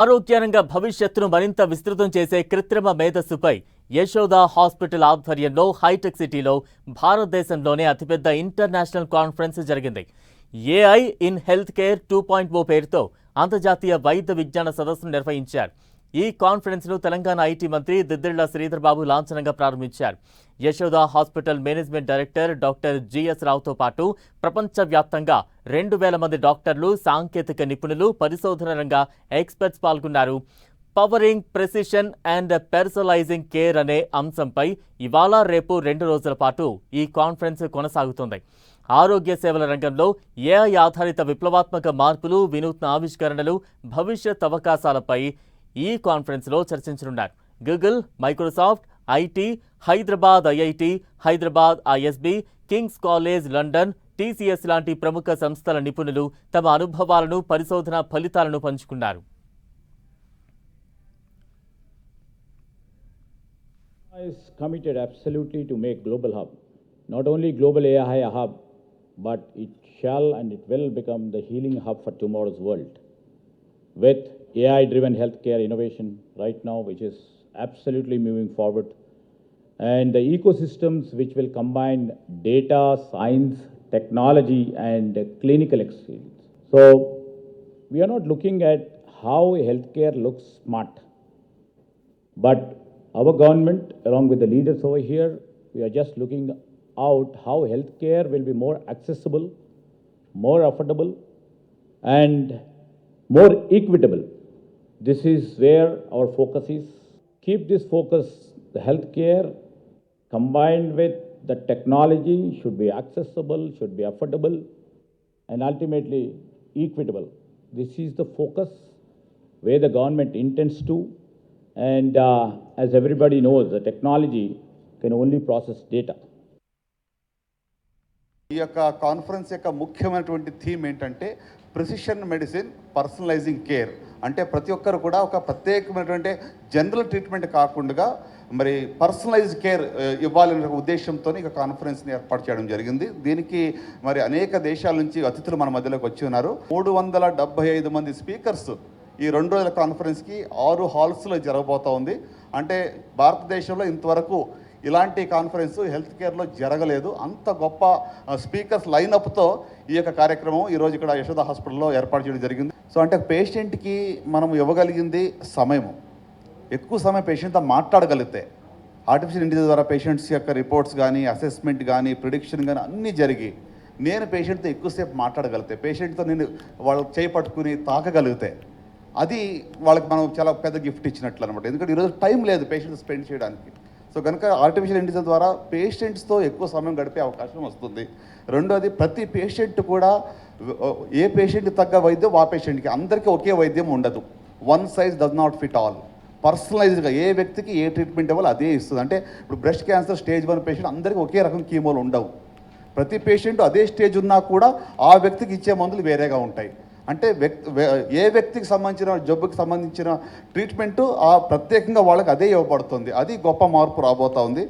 ఆరోగ్యరంగ భవిష్యత్తును మరింత విస్తృతం చేసే కృత్రిమ మేధస్సుపై యశోద హాస్పిటల్ ఆధ్వర్యంలో హైటెక్ సిటీలో భారతదేశంలోనే అతిపెద్ద ఇంటర్నేషనల్ కాన్ఫరెన్స్ జరిగింది. ఏఐ ఇన్ హెల్త్ కేర్ 2.0 పేరుతో అంతర్జాతీయ వైద్య విజ్ఞాన సదస్సును నిర్వహించారు. ఈ కాన్ఫరెన్స్ను తెలంగాణ ఐటీ మంత్రి దిద్దిళ్ల శ్రీధర్ బాబు లాంఛనంగా ప్రారంభించారు. Yashoda hospital management director doctor GS రావుతో పాటు ప్రపంచవ్యాప్తంగా 2,000 మంది డాక్టర్లు, సాంకేతిక నిపుణులు, పరిశోధన రంగ ఎక్స్పర్ట్స్ పాల్గొన్నారు. పవరింగ్ ప్రెసిషన్ అండ్ పర్సనలైజింగ్ కేర్ అనే అంశంపై ఇవాళ రేపు 2 రోజుల పాటు ఈ కాన్ఫరెన్స్ కొనసాగుతుంది. ఆరోగ్య సేవల రంగంలో ఏఐ ఆధారిత విప్లవాత్మక మార్పులు, వినూత్న ఆవిష్కరణలు, భవిష్యత్ అవకాశాలపై ఈ కాన్ఫరెన్స్లో చర్చించనున్నారు. Google, Microsoft, IT, Hyderabad IIT, Hyderabad ISB, Kings college London, TCS లాంటి ప్రముఖ సంస్థల నిపుణులు తమ అనుభవాలను, పరిశోధన ఫలితాలను పంచుకున్నారు. is committed absolutely to make global hub, not only global AI hub, but it shall and it will become the healing hub for tomorrow's world. With AI-driven healthcare innovation right now, which is absolutely moving forward, and the ecosystems which will combine data, science, technology, and clinical excellence. So, we are not looking at how healthcare looks smart, but our government, along with the leaders over here, we are just looking out how healthcare will be more accessible, more affordable, and more equitable. This is where our focus is. Keep this focus, the healthcare combined with the technology should be accessible, should be affordable, and ultimately equitable. This is the focus where the government intends to. And as everybody knows, the technology can only process data. ఈ యొక్క conference యొక్క ముఖ్యమైనటువంటి theme ఏంటంటే precision medicine, పర్సనలైజింగ్ care. అంటే ప్రతి ఒక్కరు కూడా ఒక ప్రత్యేకమైనటువంటి జనరల్ ట్రీట్మెంట్ కాకుండా మరి పర్సనలైజ్ కేర్ ఇవ్వాలనే ఉద్దేశంతో ఇక కాన్ఫరెన్స్ని ఏర్పాటు చేయడం జరిగింది. దీనికి మరి అనేక దేశాల నుంచి అతిథులు మన మధ్యలోకి వచ్చి ఉన్నారు. 375 మంది స్పీకర్స్ ఈ 2 రోజుల కాన్ఫరెన్స్కి 6 హాల్స్లో జరగబోతూ ఉంది. అంటే భారతదేశంలో ఇంతవరకు ఇలాంటి కాన్ఫరెన్స్ హెల్త్ కేర్లో జరగలేదు. అంత గొప్ప స్పీకర్స్ లైనప్తో ఈ యొక్క కార్యక్రమం ఈరోజు ఇక్కడ యశోద హాస్పిటల్లో ఏర్పాటు చేయడం జరిగింది. సో అంటే పేషెంట్కి మనం ఇవ్వగలిగింది సమయము, ఎక్కువ సమయం పేషెంట్తో మాట్లాడగలిగితే ఆర్టిఫిషియల్ ఇంటెలిజెన్స్ ద్వారా పేషెంట్స్ యొక్క రిపోర్ట్స్ కానీ, అసెస్మెంట్ కానీ, ప్రిడిక్షన్ కానీ అన్నీ జరిగి నేను పేషెంట్తో ఎక్కువసేపు మాట్లాడగలిగితే, పేషెంట్తో నేను వాళ్ళకి చేయి పట్టుకుని తాకగలిగితే అది వాళ్ళకి మనం చాలా పెద్ద గిఫ్ట్ ఇచ్చినట్లు అనమాట. ఎందుకంటే ఈరోజు టైం లేదు పేషెంట్స్ స్పెండ్ చేయడానికి. సో కనుక ఆర్టిఫిషియల్ ఇంటెలిజెన్స్ ద్వారా పేషెంట్స్తో ఎక్కువ సమయం గడిపే అవకాశం వస్తుంది. రెండోది, ప్రతి పేషెంట్ కూడా ఏ పేషెంట్కి తగ్గ వైద్యం ఆ పేషెంట్కి, అందరికీ ఒకే వైద్యం ఉండదు. One size does not fit all. పర్సనలైజ్డ్గా ఏ వ్యక్తికి ఏ ట్రీట్మెంట్ ఇవ్వాలో అదే ఇస్తుంది. అంటే ఇప్పుడు బ్రెస్ట్ క్యాన్సర్ స్టేజ్ 1 పేషెంట్ అందరికీ ఒకే రకం కీమోలు ఉండవు. ప్రతి పేషెంట్ అదే స్టేజ్ ఉన్నా కూడా ఆ వ్యక్తికి ఇచ్చే మందులు వేరేగా ఉంటాయి. అంటే ఏ వ్యక్తికి సంబంధించిన జబ్బుకి సంబంధించిన ట్రీట్మెంట్ ఆ ప్రత్యేకంగా వాళ్ళకి అదే ఇవ్వబడుతుంది. అది గొప్ప మార్పు రాబోతా ఉంది.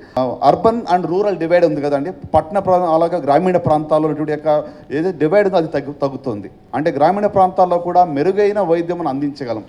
అర్బన్ అండ్ రూరల్ డివైడ్ ఉంది కదండి, పట్టణ అలాగే గ్రామీణ ప్రాంతాల్లో యొక్క ఏదైతే డివైడ్ ఉందో అది తగ్గుతుంది. అంటే గ్రామీణ ప్రాంతాల్లో కూడా మెరుగైన వైద్యం మనం అందించగలం.